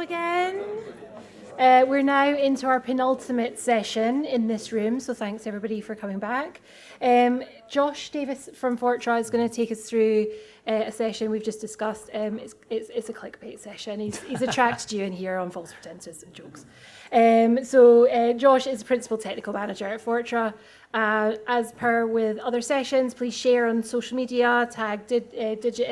again. We're now into our penultimate session in this room, so thanks everybody for coming back. Josh Davies from Fortra is going to take us through a session we've just discussed. It's a clickbait session. He's attracted you in here on false pretenses and jokes. Josh is the Principal Technical Manager at Fortra. As per with other sessions, please share on social media, tag Digit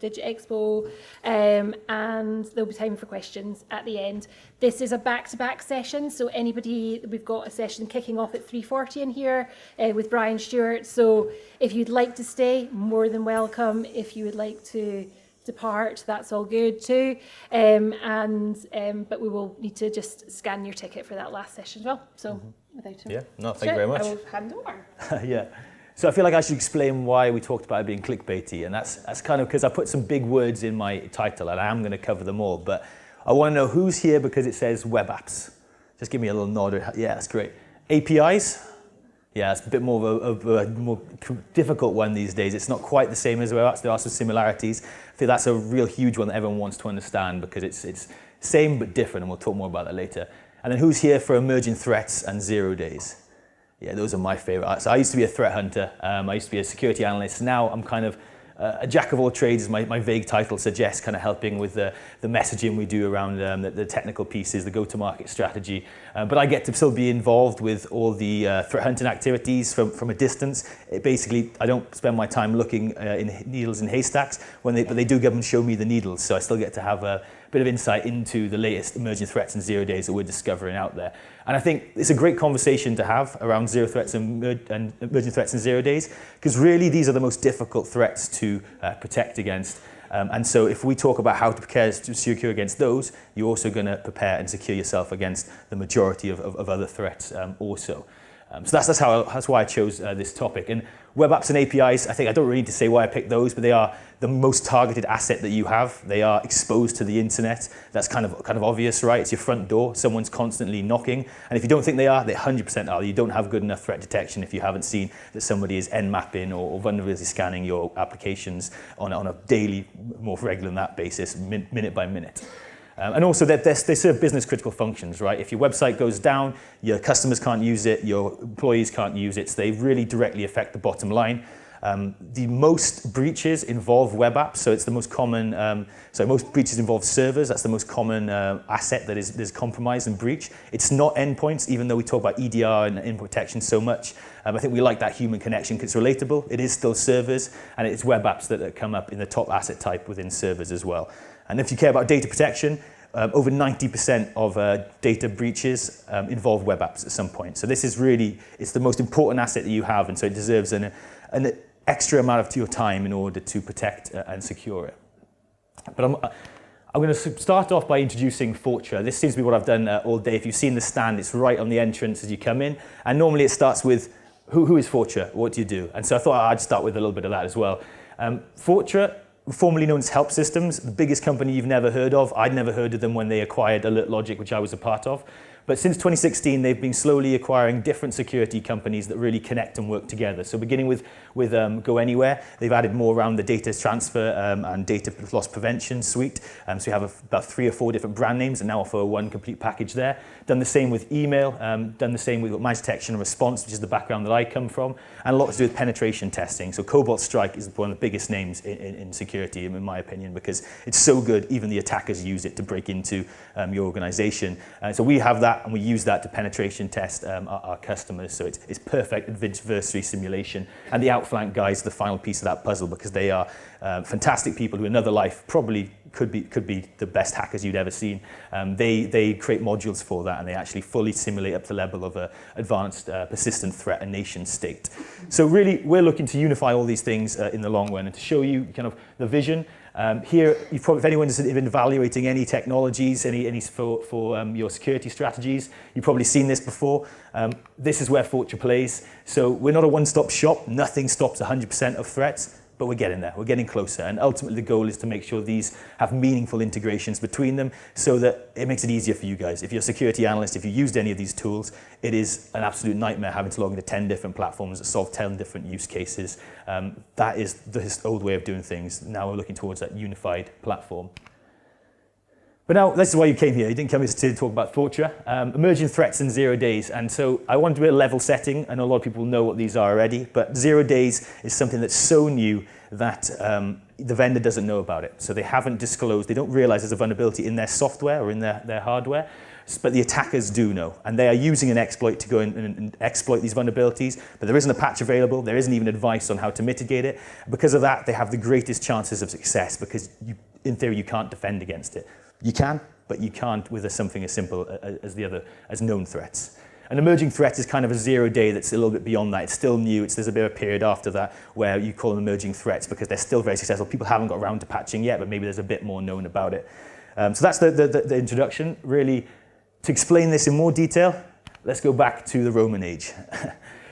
Expo, and there'll be time for questions at the end. This is a back-to-back session, so we've got a session kicking off at 3:40 in here with Brian Stewart. So if you'd like to stay, more than welcome. If you would like to depart, that's all good too. But we will need to just scan your ticket for that last session as well. So without thank you very much. I will hand over. Yeah. So I feel like I should explain why we talked about it being clickbaity, and that's kind of because I put some big words in my title, and I am going to cover them all. But I want to know who's here because it says web apps. Just give me a little nod. Yeah, that's great. APIs. Yeah, it's a bit more of a more difficult one these days. It's not quite the same as web apps. There are some similarities. I think that's a real huge one that everyone wants to understand because it's same but different, and we'll talk more about that later. And then who's here for emerging threats and 0 days? Yeah, those are my favorite. So I used to be a threat hunter. I used to be a security analyst. Now I'm kind of a jack of all trades, as my vague title suggests, kind of helping with the messaging we do around the technical pieces, the go-to-market strategy. But I get to still be involved with all the threat hunting activities from a distance. Basically, I don't spend my time looking in needles in haystacks, but they do come and show me the needles, so I still get to have a bit of insight into the latest emerging threats and 0 days that we're discovering out there. And I think it's a great conversation to have around zero threats and emerging threats in 0 days, because really these are the most difficult threats to protect against. And so if we talk about how to prepare to secure against those, you're also going to prepare and secure yourself against the majority of other threats also. So that's why I chose this topic. And web apps and APIs, I think I don't really need to say why I picked those, but they are the most targeted asset that you have. They are exposed to the internet. That's kind of obvious, right? It's your front door. Someone's constantly knocking. And if you don't think they 100% are. You don't have good enough threat detection if you haven't seen that somebody is nmapping or vulnerability scanning your applications on a daily, more regular than that basis, minute by minute. And also they serve business critical functions, right? If your website goes down, your customers can't use it, your employees can't use it, so they really directly affect the bottom line. The most breaches involve web apps, so it's the most common, most breaches involve servers, that's the most common asset that is compromised and breached. It's not endpoints, even though we talk about EDR and endpoint protection so much. I think we like that human connection because it's relatable. It is still servers, and it's web apps that come up in the top asset type within servers as well. And if you care about data protection, over 90% of data breaches involve web apps at some point. So this is really, it's the most important asset that you have, and so it deserves an extra amount of your time in order to protect and secure it. But I'm going to start off by introducing Fortra. This seems to be what I've done all day. If you've seen the stand, it's right on the entrance as you come in. And normally it starts with, who is Fortra? What do you do? And so I thought I'd start with a little bit of that as well. Fortra, formerly known as Help Systems, the biggest company you've never heard of. I'd never heard of them when they acquired AlertLogic, which I was a part of. But since 2016, they've been slowly acquiring different security companies that really connect and work together. So beginning with Go Anywhere, they've added more around the data transfer and data loss prevention suite. So you have about 3 or 4 different brand names and now offer one complete package there. Done the same with email, done the same with managed detection and response, which is the background that I come from, and a lot to do with penetration testing. So Cobalt Strike is one of the biggest names in security, in my opinion, because it's so good, even the attackers use it to break into your organization. So we have that, and we use that to penetration test our customers. So it's perfect adversary simulation. And the Outflank guys are the final piece of that puzzle because they are fantastic people who in another life probably could be the best hackers you'd ever seen. They create modules for that, and they actually fully simulate up to the level of an advanced persistent threat and nation state. So really, we're looking to unify all these things in the long run and to show you kind of the vision. Here, you've probably, if anyone's been evaluating any technologies, any for your security strategies, you've probably seen this before. This is where Fortra plays. So we're not a one-stop shop. Nothing stops 100% of threats, but we're getting there. We're getting closer. And ultimately, the goal is to make sure these have meaningful integrations between them so that it makes it easier for you guys. If you're a security analyst, if you used any of these tools, it is an absolute nightmare having to log into 10 different platforms that solve 10 different use cases. That is the old way of doing things. Now we're looking towards that unified platform. But now, this is why you came here. You didn't come here to talk about Fortra. Emerging threats in 0 days. And so I want to do a level setting. I know a lot of people know what these are already, but 0 days is something that's so new that the vendor doesn't know about it. So they haven't disclosed, they don't realize there's a vulnerability in their software or in their hardware, but the attackers do know. And they are using an exploit to go in and exploit these vulnerabilities, but there isn't a patch available, there isn't even advice on how to mitigate it. Because of that, they have the greatest chances of success because in theory, you can't defend against it. You can, but you can't with something as simple as known threats. An emerging threat is kind of a 0 day that's a little bit beyond that. It's still new. There's a bit of a period after that where you call them emerging threats because they're still very successful. People haven't got around to patching yet, but maybe there's a bit more known about it. So that's the introduction. Really, to explain this in more detail, let's go back to the Roman age.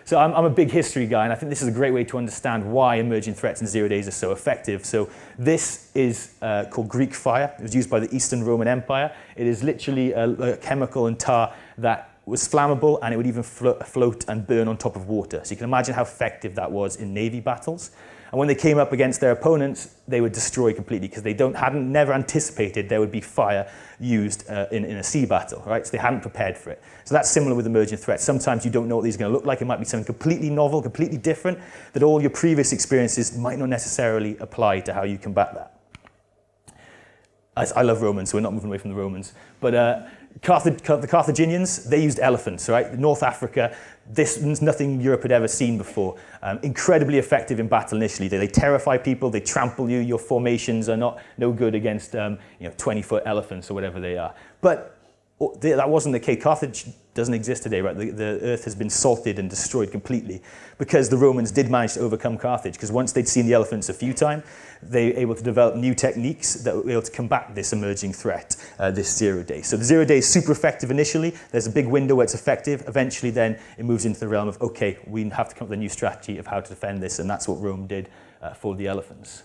So I'm a big history guy, and I think this is a great way to understand why emerging threats in 0 days are so effective. So this is called Greek fire. It was used by the Eastern Roman Empire. It is literally a chemical and tar that was flammable, and it would even float and burn on top of water. So you can imagine how effective that was in navy battles. And when they came up against their opponents, they were destroyed completely because they never anticipated there would be fire used in a sea battle, right? So they hadn't prepared for it. So that's similar with emerging threats. Sometimes you don't know what these are going to look like. It might be something completely novel, completely different, that all your previous experiences might not necessarily apply to how you combat that. I love Romans, so we're not moving away from the Romans. But the Carthaginians, they used elephants, right? North Africa, this is nothing Europe had ever seen before. Incredibly effective in battle initially. They terrify people, they trample you, your formations are no good against 20-foot elephants or whatever they are. But that wasn't the case. Carthage doesn't exist today, right? The earth has been salted and destroyed completely because the Romans did manage to overcome Carthage, because once they'd seen the elephants a few times, they were able to develop new techniques that were able to combat this emerging threat, this 0 day. So the 0 day is super effective initially. There's a big window where it's effective. Eventually then it moves into the realm of, okay, we have to come up with a new strategy of how to defend this, and that's what Rome did for the elephants.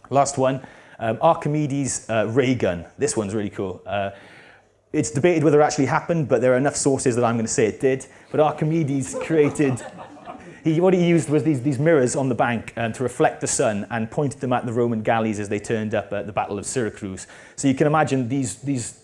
Last one, Archimedes' ray gun. This one's really cool. It's debated whether it actually happened, but there are enough sources that I'm going to say it did. But Archimedes created, what he used was these mirrors on the bank to reflect the sun and pointed them at the Roman galleys as they turned up at the Battle of Syracuse. So you can imagine they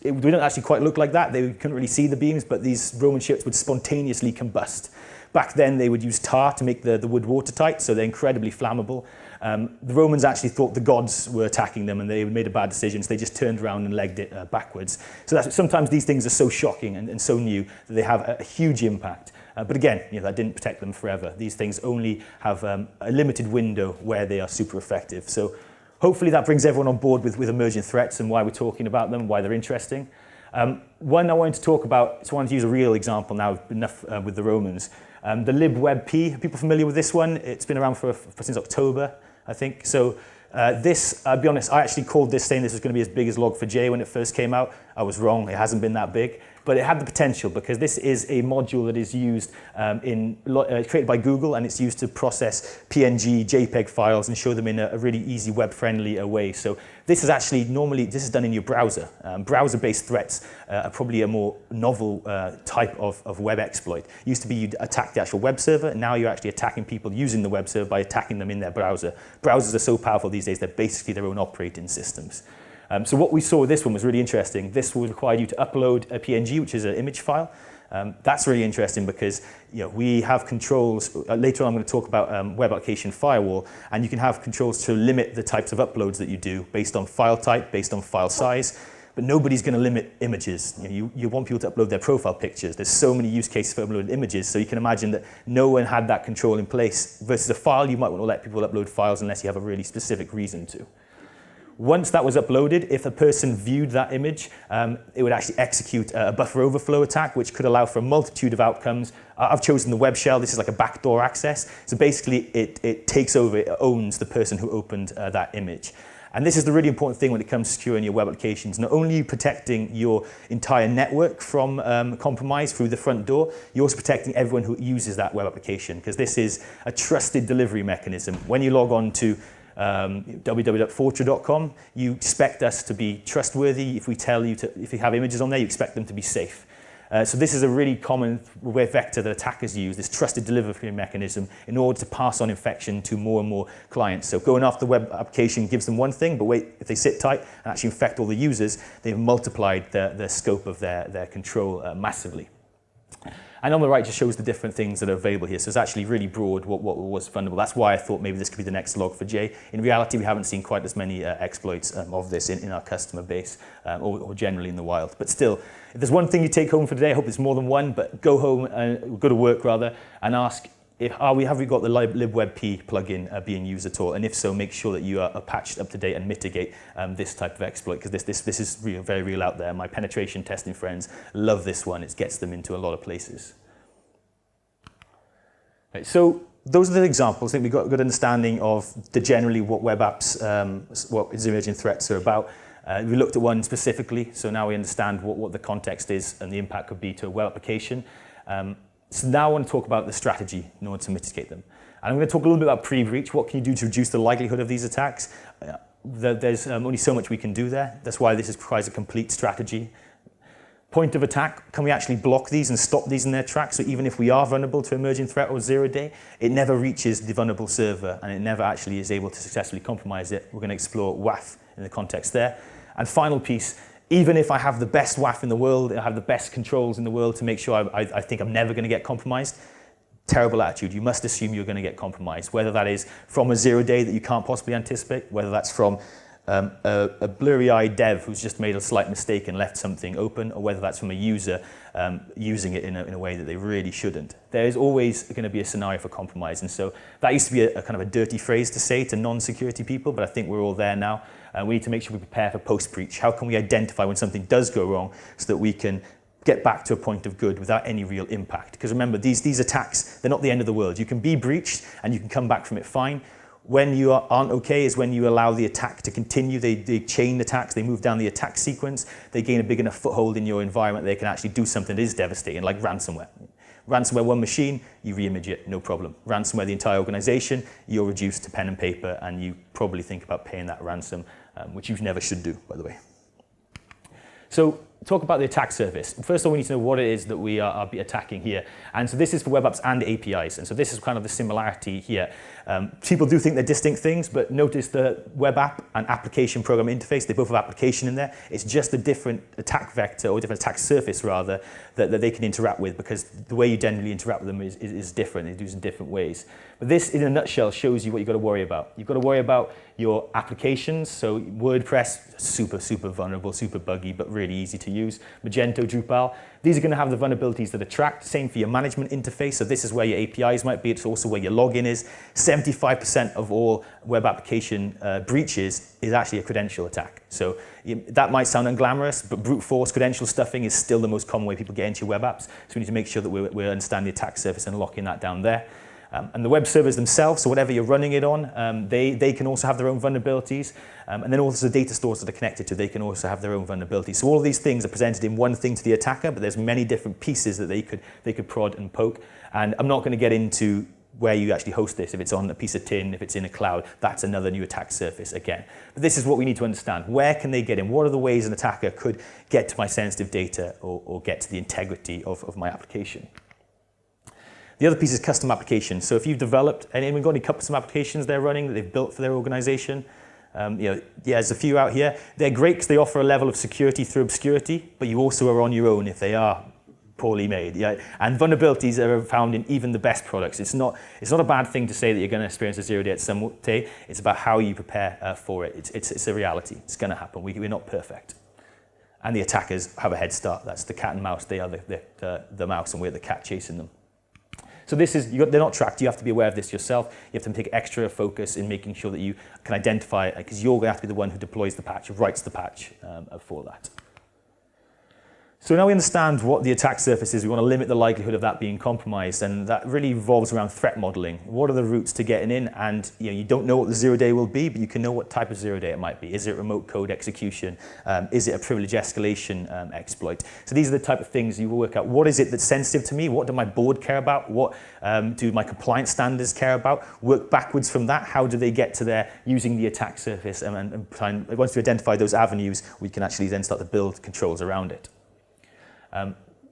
don't actually quite look like that. They couldn't really see the beams, but these Roman ships would spontaneously combust. Back then, they would use tar to make the wood watertight, so they're incredibly flammable. The Romans actually thought the gods were attacking them and they made a bad decision, so they just turned around and legged it backwards. So sometimes these things are so shocking and so new that they have a huge impact. But again, that didn't protect them forever. These things only have a limited window where they are super effective. So hopefully that brings everyone on board with emerging threats and why we're talking about them, why they're interesting. One I wanted to talk about, so I wanted to use a real example now, enough with the Romans. The libwebp, are people familiar with this one? It's been around since October, I think. So this, I'll be honest, I actually called this saying this was going to be as big as Log4j when it first came out. I was wrong, it hasn't been that big. But it had the potential because this is a module that is used created by Google, and it's used to process PNG, JPEG files and show them in a really easy web-friendly way. So this is actually this is done in your browser. Browser-based threats are probably a more novel type of web exploit. It used to be you'd attack the actual web server, and now you're actually attacking people using the web server by attacking them in their browser. Browsers are so powerful these days, they're basically their own operating systems. So what we saw with this one was really interesting. This would require you to upload a PNG, which is an image file. That's really interesting because we have controls. Later on, I'm going to talk about web application firewall, and you can have controls to limit the types of uploads that you do based on file type, based on file size. But nobody's going to limit images. You want people to upload their profile pictures. There's so many use cases for uploading images, so you can imagine that no one had that control in place. Versus a file, you might want to let people upload files unless you have a really specific reason to. Once that was uploaded, if a person viewed that image, it would actually execute a buffer overflow attack, which could allow for a multitude of outcomes. I've chosen the web shell. This is like a backdoor access. So basically, it takes over, it owns the person who opened that image. And this is the really important thing when it comes to securing your web applications. Not only are you protecting your entire network from compromise through the front door, you're also protecting everyone who uses that web application, because this is a trusted delivery mechanism. When you log on to www.fortra.com, you expect us to be trustworthy. If we tell you if you have images on there, you expect them to be safe. So this is a really common web vector that attackers use, this trusted delivery mechanism, in order to pass on infection to more and more clients. So going after the web application gives them one thing, but wait, if they sit tight and actually infect all the users, they've multiplied the scope of their control massively. And on the right just shows the different things that are available here. So it's actually really broad what was vulnerable. That's why I thought maybe this could be the next Log4j. In reality, we haven't seen quite as many exploits of this in our customer base or generally in the wild. But still, if there's one thing you take home for today, I hope it's more than one, but go home, go to work rather, and ask, have we got the libwebp plugin being used at all? And if so, make sure that you are patched up to date and mitigate this type of exploit, because this is real, very real out there. My penetration testing friends love this one. It gets them into a lot of places. Right, so those are the examples. I think we've got a good understanding of generally what web apps, what emerging threats are about. We looked at one specifically, so now we understand what the context is and the impact could be to a web application. So now I want to talk about the strategy in order to mitigate them. And I'm going to talk a little bit about pre-breach. What can you do to reduce the likelihood of these attacks? There's only so much we can do there. That's why this requires a complete strategy. Point of attack, can we actually block these and stop these in their tracks? So even if we are vulnerable to emerging threat or 0-day, it never reaches the vulnerable server and it never actually is able to successfully compromise it. We're going to explore WAF in the context there. And final piece, even if I have the best WAF in the world, I have the best controls in the world to make sure I think I'm never going to get compromised, terrible attitude. You must assume you're going to get compromised, whether that is from a 0-day that you can't possibly anticipate, whether that's from a blurry-eyed dev who's just made a slight mistake and left something open, or whether that's from a user using it in a way that they really shouldn't. There is always going to be a scenario for compromise, and so that used to be a kind of a dirty phrase to say to non-security people, but I think we're all there now. We need to make sure we prepare for post-breach. How can we identify when something does go wrong so that we can get back to a point of good without any real impact? Because remember, these attacks, they're not the end of the world. You can be breached and you can come back from it fine. When you aren't okay is when you allow the attack to continue. They chain attacks, they move down the attack sequence, they gain a big enough foothold in your environment, they can actually do something that is devastating, like ransomware. Ransomware one machine, you re-image it, no problem. Ransomware the entire organization, you're reduced to pen and paper, and you probably think about paying that ransom, which you never should do, by the way. So talk about the attack surface. First of all, we need to know what it is that we are attacking here. And so this is for web apps and APIs. And so this is kind of the similarity here. People do think they're distinct things, but notice the web app and application program interface, they both have application in there. It's just a different attack vector, or different attack surface rather, that they can interact with, because the way you generally interact with them is different. They do it in different ways. But this, in a nutshell, shows you what you've got to worry about. You've got to worry about your applications. So WordPress, super vulnerable, super buggy, but really easy to use. Magento, Drupal, these are going to have the vulnerabilities that are tracked. Same for your management interface. So this is where your APIs might be. It's also where your login is. 75% of all web application breaches is actually a credential attack. So that might sound unglamorous, but brute force credential stuffing is still the most common way people get into your web apps. So we need to make sure that we understand the attack surface and locking that down there. And the web servers themselves, so whatever you're running it on, they can also have their own vulnerabilities. And then also the data stores that are connected to, they can also have their own vulnerabilities. So all of these things are presented in one thing to the attacker, but there's many different pieces that they could prod and poke. And I'm not going to get into where you actually host this. If it's on a piece of tin, if it's in a cloud, that's another new attack surface again. But this is what we need to understand. Where can they get in? What are the ways an attacker could get to my sensitive data or get to the integrity of my application? The other piece is custom applications. So if you've developed, anyone got any custom applications they're running that they've built for their organization? There's a few out here. They're great because they offer a level of security through obscurity, but you also are on your own if they are poorly made. Yeah? And vulnerabilities are found in even the best products. It's not a bad thing to say that you're going to experience a 0-day at some day. It's about how you prepare for it. It's a reality. It's going to happen. We're not perfect. And the attackers have a head start. That's the cat and mouse. They are the mouse, and we're the cat chasing them. So they're not tracked. You have to be aware of this yourself. You have to take extra focus in making sure that you can identify, because you're going to have to be the one who deploys the patch, writes the patch for that. So now we understand what the attack surface is. We want to limit the likelihood of that being compromised, and that really revolves around threat modeling. What are the routes to getting in? And you don't know what the 0-day will be, but you can know what type of 0-day it might be. Is it remote code execution? Is it a privilege escalation exploit? So these are the type of things you will work out. What is it that's sensitive to me? What do my board care about? What do my compliance standards care about? Work backwards from that. How do they get to there using the attack surface? And once we identify those avenues, we can actually then start to build controls around it.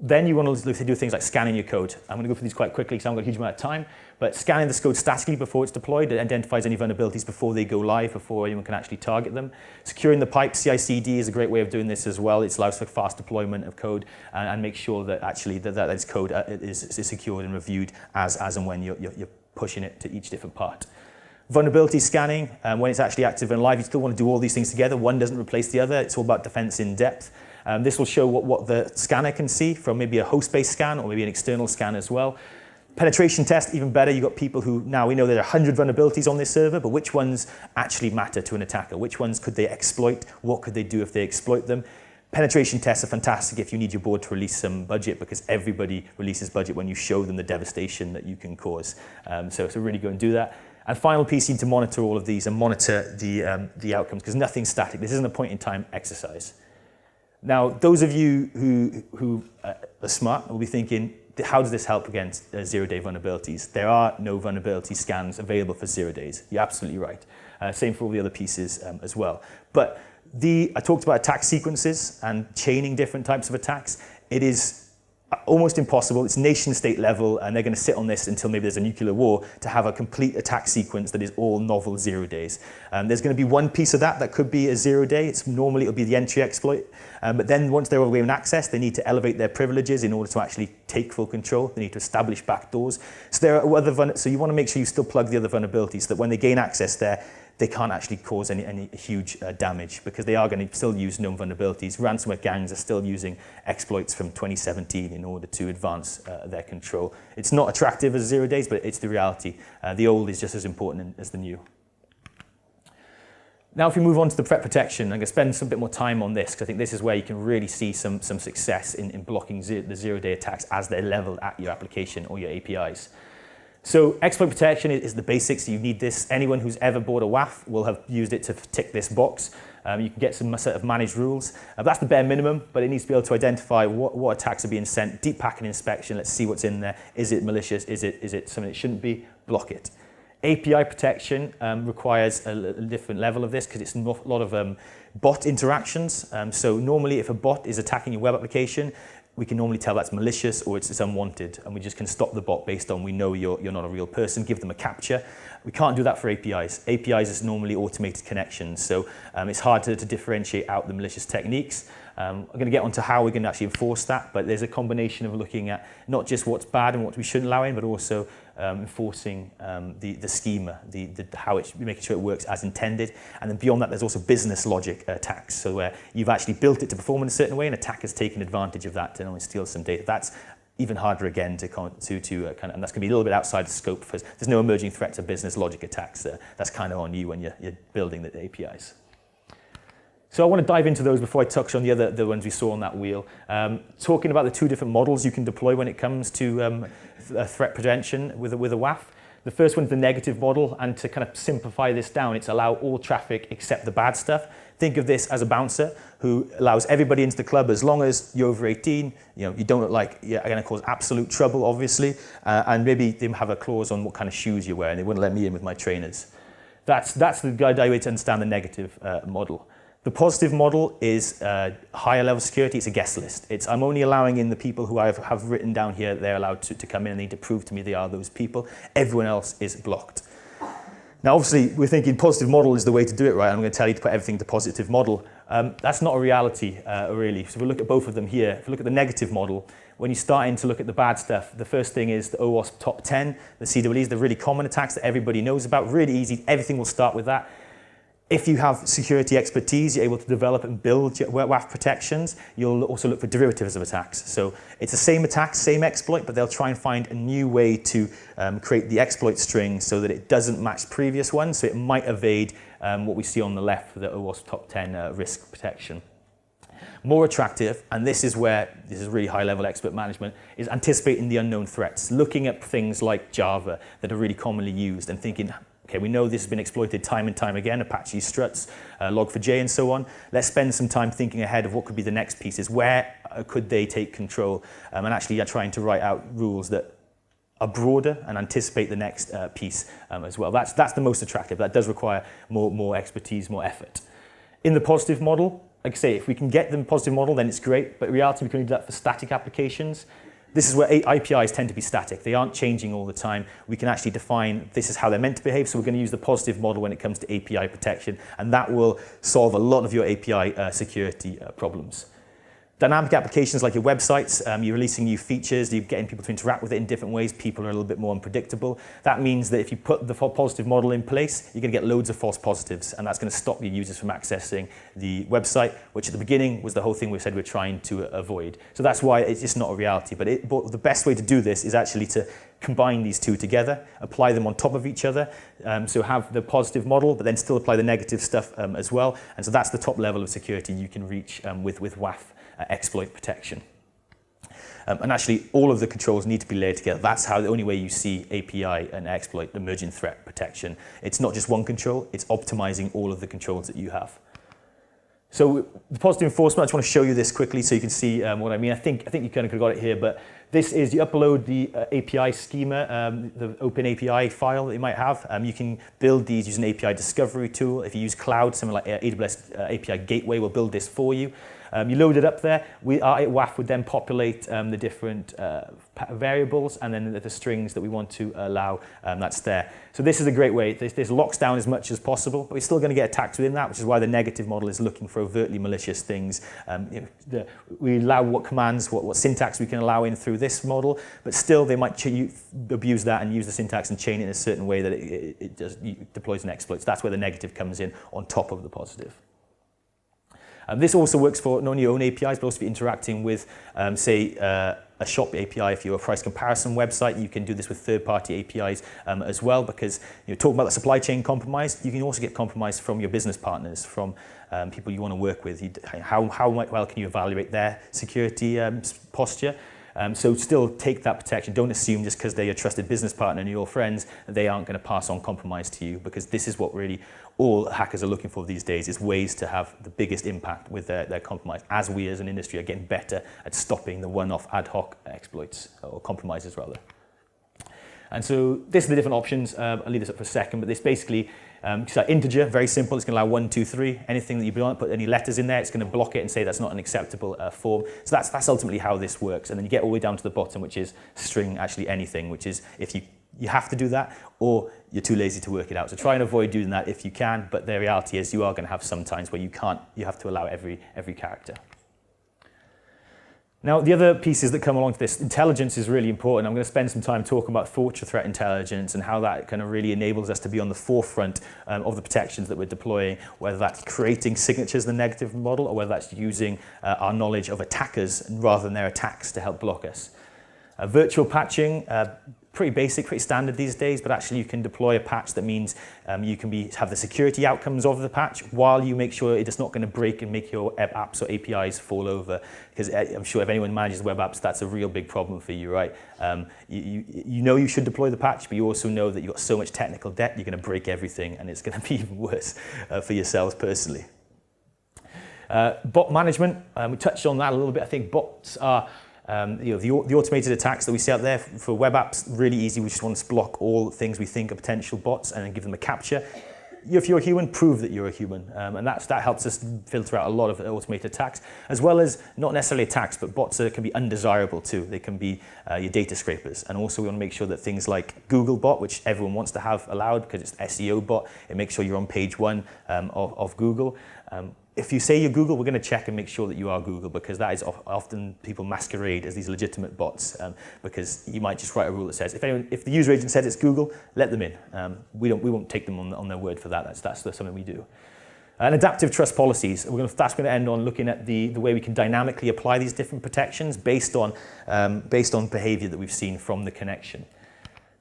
Then you want to look to do things like scanning your code. I'm going to go through these quite quickly because I haven't got a huge amount of time. But scanning the code statically before it's deployed, it identifies any vulnerabilities before they go live, before anyone can actually target them. Securing the pipe, CI/CD is a great way of doing this as well. It allows for fast deployment of code and make sure that actually that this code is secured and reviewed as and when you're pushing it to each different part. Vulnerability scanning, when it's actually active and live, you still want to do all these things together. One doesn't replace the other. It's all about defense in depth. This will show what the scanner can see from maybe a host-based scan or maybe an external scan as well. Penetration test, even better. You've got people who, now we know there are 100 vulnerabilities on this server, but which ones actually matter to an attacker? Which ones could they exploit? What could they do if they exploit them? Penetration tests are fantastic if you need your board to release some budget, because everybody releases budget when you show them the devastation that you can cause. So really go and do that. And final piece, you need to monitor all of these and monitor the outcomes, because nothing's static. This isn't a point-in-time exercise. Now, those of you who are smart will be thinking, how does this help against zero-day vulnerabilities? There are no vulnerability scans available for 0 days. You're absolutely right. Same for all the other pieces as well. But I talked about attack sequences and chaining different types of attacks. It is almost impossible. It's nation-state level, and they're going to sit on this until maybe there's a nuclear war to have a complete attack sequence that is all novel 0 days. There's going to be one piece of that could be a 0 day. Normally it'll be the entry exploit. But then once they're given access, they need to elevate their privileges in order to actually take full control. They need to establish backdoors. So there are other so you want to make sure you still plug the other vulnerabilities so that when they gain access there, they can't actually cause any huge damage, because they are going to still use known vulnerabilities. Ransomware gangs are still using exploits from 2017 in order to advance their control. It's not attractive as 0 days, but it's the reality. The old is just as important as the new. Now, if we move on to the threat protection, I'm going to spend some bit more time on this, because I think this is where you can really see some success in blocking the 0 day attacks as they're leveled at your application or your APIs. So exploit protection is the basics. You need this. Anyone who's ever bought a WAF will have used it to tick this box. You can get some set of managed rules. That's the bare minimum, but it needs to be able to identify what attacks are being sent. Deep packet inspection. Let's see what's in there. Is it malicious? Is it something it shouldn't be? Block it. API protection requires a different level of this, because it's a lot of bot interactions. So normally if a bot is attacking your web application, we can normally tell that's malicious or it's unwanted, and we just can stop the bot based on we know you're not a real person, give them a captcha. We can't do that for APIs. APIs is normally automated connections, so it's hard to differentiate out the malicious techniques. I'm going to get onto how we can actually enforce that, but there's a combination of looking at not just what's bad and what we shouldn't allow in, but also enforcing the schema, how it's making sure it works as intended. And then beyond that, there's also business logic attacks. So where you've actually built it to perform in a certain way, and attackers taken advantage of that to only steal some data. That's even harder again and that's going to be a little bit outside the scope, because there's no emerging threat to business logic attacks. That's kind of on you when you're building the APIs. So I want to dive into those before I touch on the ones we saw on that wheel. Talking about the two different models you can deploy when it comes to threat prevention with a WAF. The first one's the negative model, and to kind of simplify this down, it's allow all traffic except the bad stuff. Think of this as a bouncer who allows everybody into the club as long as you're over 18. You don't look like you're going to cause absolute trouble, obviously, and maybe they have a clause on what kind of shoes you're wearing. They wouldn't let me in with my trainers. That's the guide way to understand the negative model. The positive model is higher level security. It's a guest list. I'm only allowing in the people who I have written down here that they're allowed to come in, and they need to prove to me they are those people. Everyone else is blocked. Now, obviously, we're thinking positive model is the way to do it, right? I'm going to tell you to put everything to positive model. That's not a reality, really. So if we look at both of them here, if we look at the negative model, when you're starting to look at the bad stuff, the first thing is the OWASP top 10, the CWEs, the really common attacks that everybody knows about, really easy. Everything will start with that. If you have security expertise, you're able to develop and build WAF protections. You'll also look for derivatives of attacks. So it's the same attack, same exploit, but they'll try and find a new way to create the exploit string so that it doesn't match previous ones. So it might evade what we see on the left for the OWASP top 10 risk protection. More attractive, and this is really high-level expert management, is anticipating the unknown threats, looking at things like Java that are really commonly used and thinking, okay, we know this has been exploited time and time again, Apache struts, Log4j and so on. Let's spend some time thinking ahead of what could be the next pieces. Where could they take control? And actually trying to write out rules that are broader and anticipate the next piece as well. That's the most attractive. That does require more expertise, more effort. In the positive model, like I say, if we can get the positive model, then it's great, but in reality, we can only do that for static applications. This is where APIs tend to be static. They aren't changing all the time. We can actually define this is how they're meant to behave, so we're going to use the positive model when it comes to API protection, and that will solve a lot of your API security problems. Dynamic applications like your websites, you're releasing new features, you're getting people to interact with it in different ways, people are a little bit more unpredictable. That means that if you put the positive model in place, you're going to get loads of false positives, and that's going to stop your users from accessing the website, which at the beginning was the whole thing we said we're trying to avoid. So that's why it's just not a reality. But the best way to do this is actually to combine these two together, apply them on top of each other, so have the positive model, but then still apply the negative stuff as well. And so that's the top level of security you can reach with WAF. Exploit protection. And actually, all of the controls need to be layered together. That's how the only way you see API and exploit emerging threat protection. It's not just one control, it's optimizing all of the controls that you have. So the positive enforcement, I just want to show you this quickly so you can see what I mean. I think you kind of could have got it here, but this is, you upload the API schema, the open API file that you might have. You can build these using an API discovery tool. If you use cloud, something like AWS API Gateway will build this for you. You load it up there. Our WAF would then populate the different variables and then the strings that we want to allow that's there. So this is a great way. This locks down as much as possible, but we're still going to get attacked within that, which is why the negative model is looking for overtly malicious things. We allow what commands, what syntax we can allow in through this model, but still they might abuse that and use the syntax and chain it in a certain way that it deploys an exploit. So that's where the negative comes in on top of the positive. This also works for not only your own APIs, but also for interacting with, say, a shop API. If you're a price comparison website, you can do this with third-party APIs as well, because you're talking about the supply chain compromise. You can also get compromise from your business partners, from people you want to work with. How well can you evaluate their security posture? So still take that protection. Don't assume just because they're your trusted business partner and your friends, they aren't going to pass on compromise to you, because this is what really all hackers are looking for these days, is ways to have the biggest impact with their compromise, as we as an industry are getting better at stopping the one-off ad hoc exploits, or compromises rather. And so this are the different options. I'll leave this up for a second, but this basically, so integer, very simple. It's going to allow 1, 2, 3. Anything that you put any letters in there, it's going to block it and say that's not an acceptable form. So that's ultimately how this works. And then you get all the way down to the bottom, which is string actually anything, which is if you have to do that, or you're too lazy to work it out. So try and avoid doing that if you can, but the reality is you are going to have some times where you can't, you have to allow every character. Now, the other pieces that come along to this, intelligence is really important. I'm going to spend some time talking about Fortra threat intelligence and how that kind of really enables us to be on the forefront of the protections that we're deploying, whether that's creating signatures in the negative model, or whether that's using our knowledge of attackers rather than their attacks to help block us. Virtual patching, pretty basic, pretty standard these days, but actually you can deploy a patch that means you can have the security outcomes of the patch while you make sure it's not going to break and make your apps or APIs fall over. Because I'm sure if anyone manages web apps, that's a real big problem for you, right? You know you should deploy the patch, but you also know that you've got so much technical debt, you're going to break everything, and it's going to be even worse for yourselves personally. Bot management, we touched on that a little bit. I think bots are the automated attacks that we see out there for web apps, really easy. We just want to block all things we think are potential bots and then give them a capture. If you're a human, prove that you're a human. And that helps us filter out a lot of automated attacks, as well as not necessarily attacks, but bots that can be undesirable too. They can be your data scrapers. And also we want to make sure that things like Google bot, which everyone wants to have allowed because it's SEO bot, it makes sure you're on page 1 of Google. If you say you're Google, we're going to check and make sure that you are Google, because that is often people masquerade as these legitimate bots, because you might just write a rule that says if the user agent says it's Google, let them in. We won't take them on their word for that. That's something we do. And adaptive trust policies. That's going to end on looking at the way we can dynamically apply these different protections based on behavior that we've seen from the connection.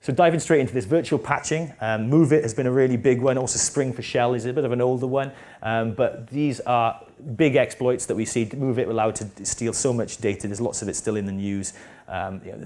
So diving straight into this, virtual patching, Move It has been a really big one. Also Spring for Shell is a bit of an older one, but these are big exploits that we see. Move It allowed to steal so much data. There's lots of it still in the news.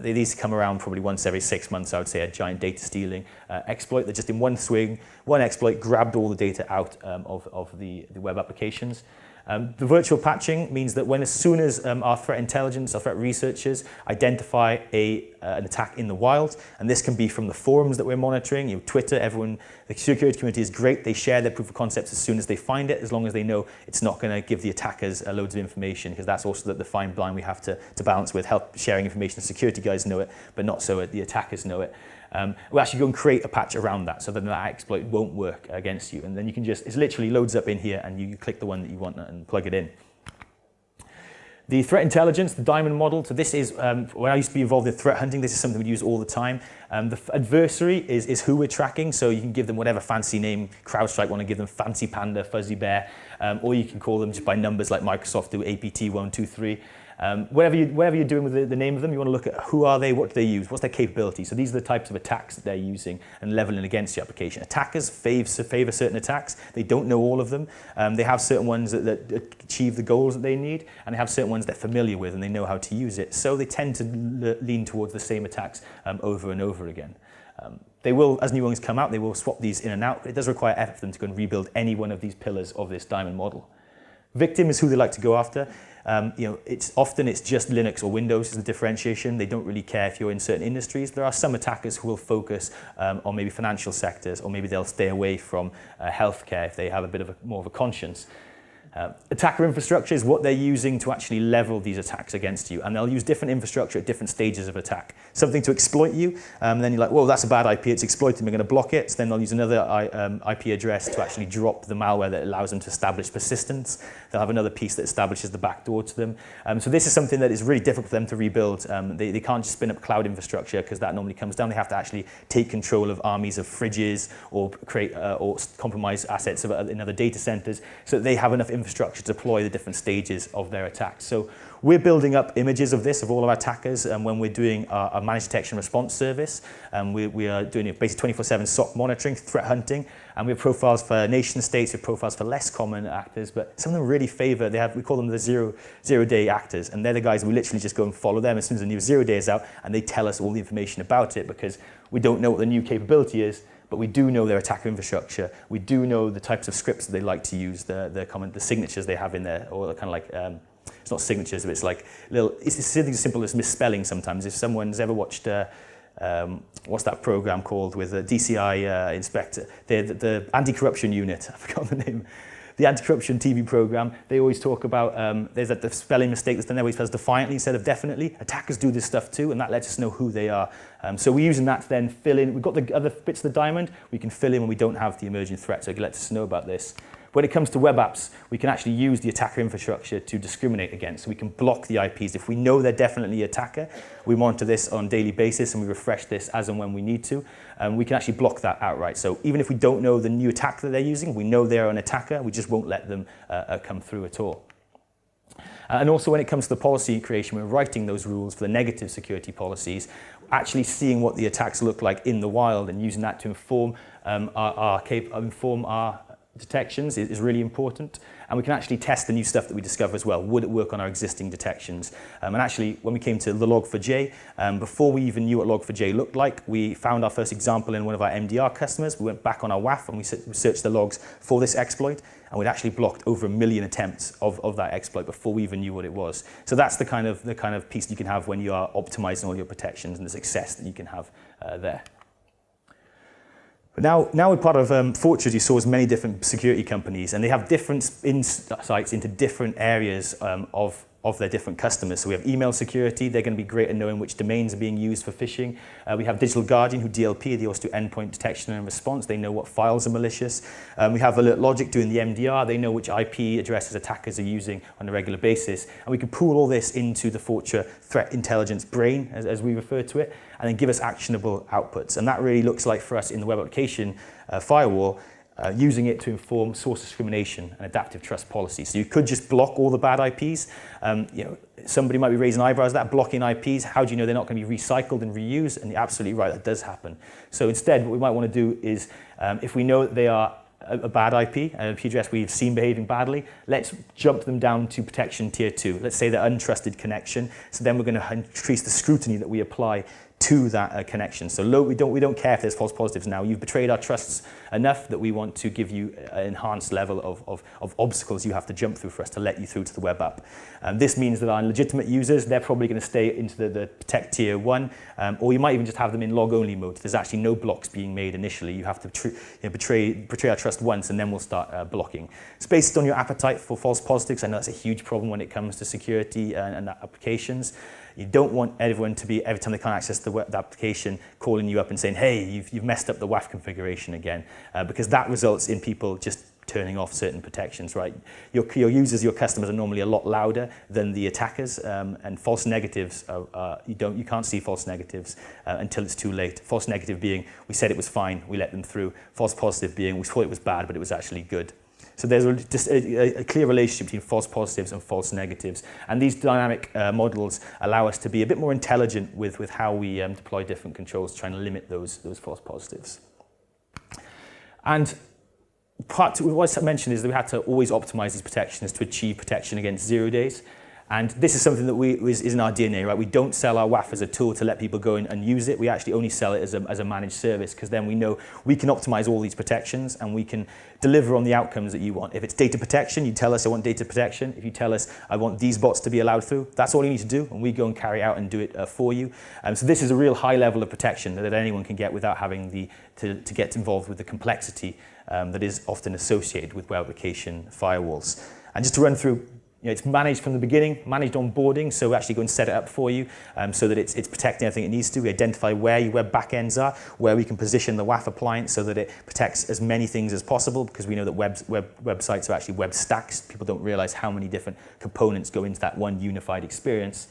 These come around probably once every 6 months, I would say, a giant data stealing exploit that just in one swing, one exploit grabbed all the data out of the web applications. The virtual patching means that as soon as our threat intelligence, our threat researchers identify an attack in the wild, and this can be from the forums that we're monitoring, Twitter, everyone, the security community is great. They share their proof of concepts as soon as they find it, as long as they know it's not going to give the attackers loads of information, because that's also the fine line we have to balance with. Help sharing information, the security guys know it, but not so the attackers know it. We'll actually go and create a patch around that so that that exploit won't work against you. And then you can it literally loads up in here and you click the one that you want and plug it in. The threat intelligence, the diamond model, so this is, when I used to be involved in threat hunting, this is something we use all the time. The adversary is who we're tracking, so you can give them whatever fancy name. CrowdStrike want to give them Fancy Panda, Fuzzy Bear, or you can call them just by numbers like Microsoft do, APT123. Whatever you're doing with the name of them, you want to look at who are they, what do they use, what's their capability. So these are the types of attacks that they're using and leveling against the application. Attackers favor certain attacks. They don't know all of them. They have certain ones that achieve the goals that they need, and they have certain ones they're familiar with and they know how to use it. So they tend to lean towards the same attacks over and over again. They will, as new ones come out, they will swap these in and out. It does require effort for them to go and rebuild any one of these pillars of this diamond model. Victim is who they like to go after. It's just Linux or Windows is the differentiation. They don't really care if you're in certain industries. There are some attackers who will focus on maybe financial sectors, or maybe they'll stay away from healthcare if they have a bit of more of a conscience. Attacker infrastructure is what they're using to actually level these attacks against you, and they'll use different infrastructure at different stages of attack. Something to exploit you, and then you're like, whoa, that's a bad IP, it's exploited, we're going to block it. So then they'll use another IP address to actually drop the malware that allows them to establish persistence. They'll have another piece that establishes the backdoor to them. So this is something that is really difficult for them to rebuild. They can't just spin up cloud infrastructure, because that normally comes down. They have to actually take control of armies of fridges, or create or compromise assets in other data centers, so that they have enough infrastructure to deploy the different stages of their attacks. So we're building up images of this, of all of our attackers, and when we're doing our managed detection response service, we are doing basically 24/7 SOC monitoring, threat hunting, and we have profiles for nation states, we have profiles for less common actors, but some of them really favor, we call them the zero-day actors, and they're the guys we literally just go and follow them as soon as a new 0 day is out, and they tell us all the information about it, because we don't know what the new capability is, but we do know their attacker infrastructure. We do know the types of scripts that they like to use, the signatures they have in there, or kind of like, it's not signatures, but it's like it's something as simple as misspelling sometimes. If someone's ever watched, what's that program called with the DCI inspector, the anti-corruption unit, I forgot the name. The anti-corruption TV program, they always talk about, there's the spelling mistake that's done there where he spells defiantly instead of definitely. Attackers do this stuff too, and that lets us know who they are. So we're using that to then fill in. We've got the other bits of the diamond we can fill in when we don't have the emerging threat, so it lets us know about this. When it comes to web apps, we can actually use the attacker infrastructure to discriminate against. So we can block the IPs. If we know they're definitely an attacker, we monitor this on a daily basis and we refresh this as and when we need to. We can actually block that outright. So even if we don't know the new attack that they're using, we know they're an attacker, we just won't let them come through at all. And also when it comes to the policy creation, we're writing those rules for the negative security policies, actually seeing what the attacks look like in the wild and using that to inform our detections is really important, and we can actually test the new stuff that we discover as well. Would it work on our existing detections? And actually, when we came to the Log4j, before we even knew what Log4j looked like, we found our first example in one of our MDR customers. We went back on our WAF and we searched the logs for this exploit, and we'd actually blocked over 1 million attempts of that exploit before we even knew what it was. So that's the kind of piece you can have when you are optimizing all your protections and the success that you can have there. But now we're part of Fortra, as you saw, as many different security companies, and they have different insights into different areas of their different customers. So we have email security. They're going to be great at knowing which domains are being used for phishing. We have Digital Guardian, who DLP, they also do endpoint detection and response. They know what files are malicious. We have Alert Logic doing the MDR. They know which IP addresses attackers are using on a regular basis. And we can pool all this into the Fortra threat intelligence brain, as we refer to it, and then give us actionable outputs. And that really looks like for us in the web application firewall, using it to inform source discrimination and adaptive trust policy. So you could just block all the bad IPs. Somebody might be raising eyebrows at that, blocking IPs. How do you know they're not going to be recycled and reused? And you're absolutely right, that does happen. So instead, what we might want to do is, if we know that they are a bad IP, an IP address we've seen behaving badly, let's jump them down to protection tier 2. Let's say they're untrusted connection. So then we're going to increase the scrutiny that we apply to that connection. So we don't care if there's false positives now. You've betrayed our trusts enough that we want to give you an enhanced level of obstacles you have to jump through for us to let you through to the web app. This means that our legitimate users, they're probably going to stay into the Protect Tier 1, or you might even just have them in log-only mode. There's actually no blocks being made initially. You have to betray our trust once, and then we'll start blocking. It's based on your appetite for false positives. I know that's a huge problem when it comes to security and applications. You don't want everyone to be, every time they can't access the application, calling you up and saying, hey, you've messed up the WAF configuration again, because that results in people just turning off certain protections, right? Your users, your customers are normally a lot louder than the attackers, and false negatives, you can't see false negatives until it's too late. False negative being, we said it was fine, we let them through. False positive being, we thought it was bad, but it was actually good. So there's just a clear relationship between false positives and false negatives. And these dynamic models allow us to be a bit more intelligent with how we deploy different controls, trying to limit those false positives. And what I mentioned is that we had to always optimize these protections to achieve protection against 0 days. And this is something that is in our DNA, right? We don't sell our WAF as a tool to let people go in and use it. We actually only sell it as a managed service, because then we know we can optimize all these protections and we can deliver on the outcomes that you want. If it's data protection, you tell us I want data protection. If you tell us I want these bots to be allowed through, that's all you need to do, and we go and carry out and do it for you. So this is a real high level of protection that anyone can get without having to get involved with the complexity that is often associated with web application firewalls. And just to run through, it's managed from the beginning, managed onboarding, so we actually go and set it up for you so that it's protecting everything it needs to. We identify where your web backends are, where we can position the WAF appliance so that it protects as many things as possible, because we know that websites are actually web stacks. People don't realize how many different components go into that one unified experience.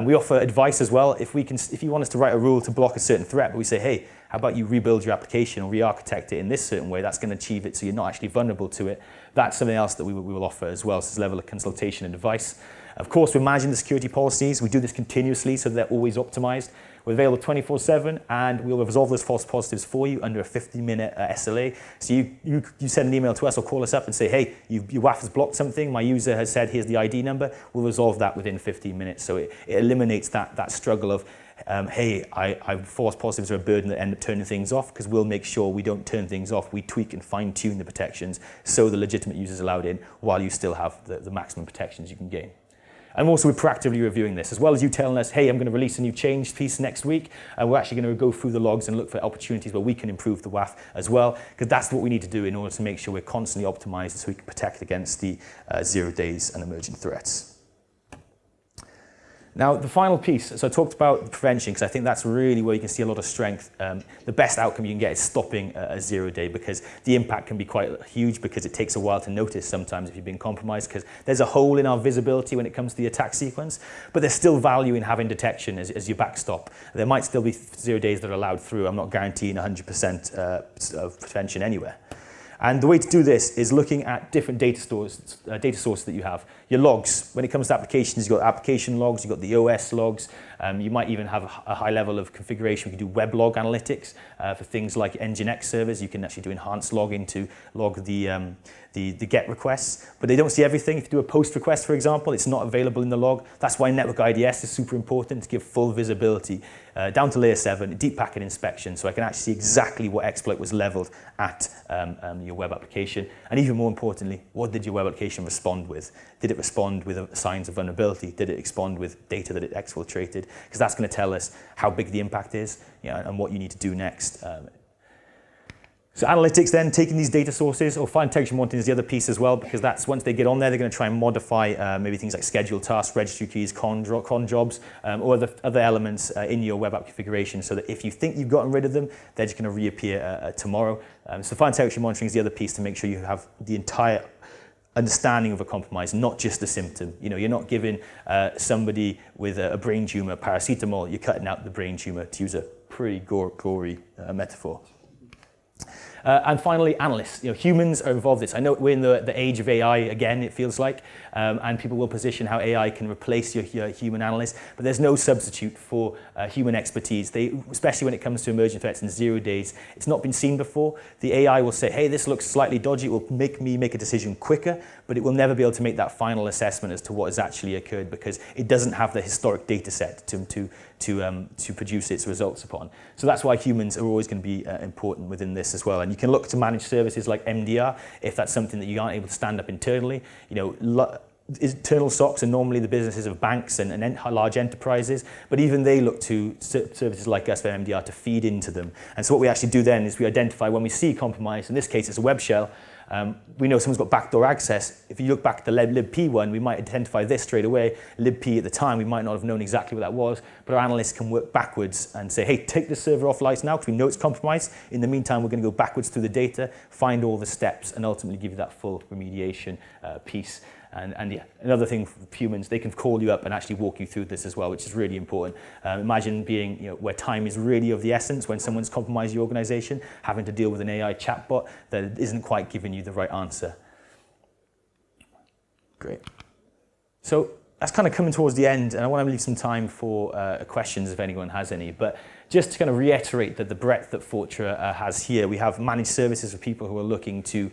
We offer advice as well. If you want us to write a rule to block a certain threat, but we say, hey, how about you rebuild your application or re-architect it in this certain way, that's going to achieve it so you're not actually vulnerable to it. That's something else that we will offer as well, so this level of consultation and advice. Of course, we're managing the security policies. We do this continuously so they're always optimized. We're available 24/7, and we'll resolve those false positives for you under a 50-minute SLA. So you send an email to us or call us up and say, hey, your WAF has blocked something. My user has said, here's the ID number. We'll resolve that within 15 minutes. So it eliminates that struggle of, hey, false positives are a burden that end up turning things off, because we'll make sure we don't turn things off. We tweak and fine-tune the protections so the legitimate users are allowed in while you still have the maximum protections you can gain. And also, we're proactively reviewing this, as well as you telling us, hey, I'm going to release a new change piece next week. We're actually going to go through the logs and look for opportunities where we can improve the WAF as well, because that's what we need to do in order to make sure we're constantly optimized so we can protect against the 0 days and emerging threats. Now, the final piece, so I talked about prevention, because I think that's really where you can see a lot of strength. The best outcome you can get is stopping a 0 day, because the impact can be quite huge, because it takes a while to notice sometimes if you've been compromised, because there's a hole in our visibility when it comes to the attack sequence, but there's still value in having detection as your backstop. There might still be 0 days that are allowed through. I'm not guaranteeing 100% of prevention anywhere. And the way to do this is looking at different data sources that you have. Your logs, when it comes to applications, you've got application logs, you've got the OS logs. You might even have a high level of configuration. We can do web log analytics for things like Nginx servers. You can actually do enhanced logging to log the GET requests, but they don't see everything. If you do a POST request, for example, it's not available in the log. That's why network IDS is super important, to give full visibility down to layer 7, deep packet inspection, so I can actually see exactly what exploit was leveled at your web application. And even more importantly, what did your web application respond with? Did it respond with signs of vulnerability? Did it respond with data that it exfiltrated? Because that's going to tell us how big the impact is, and what you need to do next. So analytics then, taking these data sources, or file integration monitoring is the other piece as well, because that's once they get on there, they're going to try and modify maybe things like scheduled tasks, registry keys, cron jobs, or other elements in your web app configuration, so that if you think you've gotten rid of them, they're just going to reappear tomorrow. So file integration monitoring is the other piece to make sure you have the entire understanding of a compromise, not just the symptom. You're not giving somebody with a brain tumor paracetamol, you're cutting out the brain tumor, to use a pretty gory metaphor. And finally, analysts. Humans are involved in this. I know we're in the age of AI again, it feels like, and people will position how AI can replace your human analysts, but there's no substitute for human expertise. Especially when it comes to emerging threats in 0 days, it's not been seen before. The AI will say, hey, this looks slightly dodgy. It will make me make a decision quicker, but it will never be able to make that final assessment as to what has actually occurred, because it doesn't have the historic data set to to produce its results upon. So that's why humans are always going to be important within this as well. And you can look to manage services like MDR if that's something that you aren't able to stand up internally. You know, internal SOCs are normally the businesses of banks and large enterprises, but even they look to services like us for MDR to feed into them. And so what we actually do then is we identify when we see compromise. In this case, it's a web shell. We know someone's got backdoor access. If you look back at the libp one, we might identify this straight away. libp at the time, we might not have known exactly what that was, but our analysts can work backwards and say, hey, take the server off lights now because we know it's compromised. In the meantime, we're going to go backwards through the data, find all the steps, and ultimately give you that full remediation piece. And yeah, another thing for humans, they can call you up and actually walk you through this as well, which is really important. Imagine being, you know, where time is really of the essence when someone's compromised your organization, having to deal with an AI chatbot that isn't quite giving you the right answer. Great. So that's kind of coming towards the end, and I want to leave some time for questions if anyone has any. But just to kind of reiterate that the breadth that Fortra has here, we have managed services for people who are looking to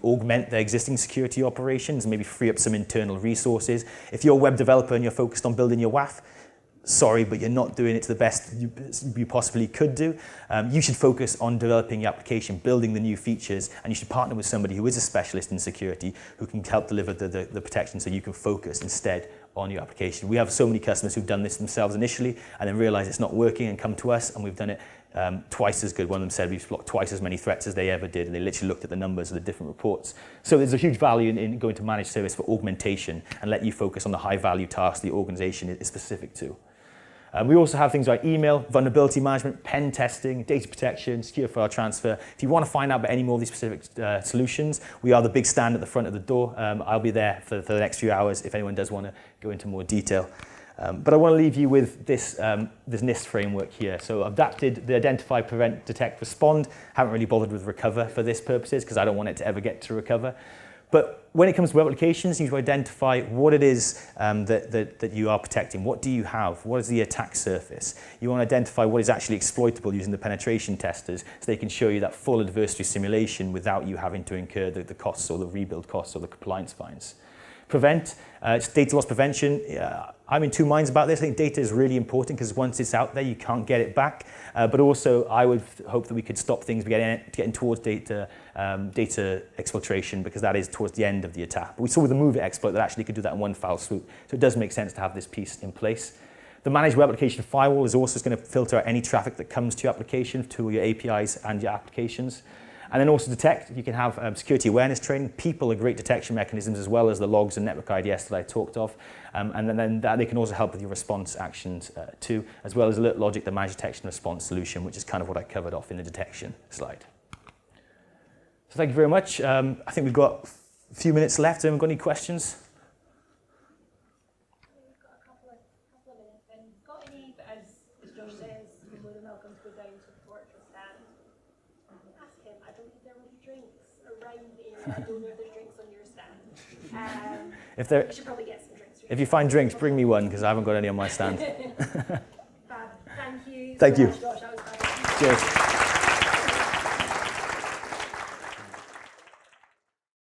augment their existing security operations and maybe free up some internal resources. If you're a web developer and you're focused on building your WAF, sorry, but you're not doing it to the best you possibly could do. You should focus on developing your application, building the new features, and you should partner with somebody who is a specialist in security who can help deliver the protection so you can focus instead on your application. We have so many customers who've done this themselves initially and then realize it's not working and come to us, and we've done it twice as good. One of them said we've blocked twice as many threats as they ever did, and they literally looked at the numbers of the different reports. So there's a huge value in going to managed service for augmentation and let you focus on the high value tasks the organization is specific to. We also have things like email, vulnerability management, pen testing, data protection, secure file transfer. If you want to find out about any more of these specific solutions, we are the big stand at the front of the door. I'll be there for the next few hours if anyone does want to go into more detail. But I want to leave you with this NIST framework here. So I've adapted the identify, prevent, detect, respond. Haven't really bothered with recover for this purposes because I don't want it to ever get to recover. But when it comes to web applications, you need to identify what it is that you are protecting. What do you have? What is the attack surface? You want to identify what is actually exploitable using the penetration testers so they can show you that full adversary simulation without you having to incur the costs or the rebuild costs or the compliance fines. Prevent, it's data loss prevention. I'm in two minds about this. I think data is really important because once it's out there, you can't get it back. But also, I would hope that we could stop things getting towards data exfiltration because that is towards the end of the attack. But we saw with the move it exploit that actually could do that in one foul swoop. So it does make sense to have this piece in place. The managed web application firewall is also going to filter out any traffic that comes to your application, to your APIs and your applications. And then also detect, you can have security awareness training. People are great detection mechanisms as well as the logs and network IDS that I talked of. And then they can also help with your response actions too, as well as alert logic, the managed detection response solution, which is kind of what I covered off in the detection slide. So thank you very much. I think we've got a few minutes left. Anyone got any questions? We've got a couple of minutes. And got any, as Josh says, you're more than welcome to go down to the Fortra stand. Ask him. I don't think there will be drinks around the area. I don't know if there's drinks on your stand. You should probably get some drinks. If you find drinks, bring me one because I haven't got any on my stand. Thank you. Thank you. Much, Josh. That was fun. Cheers.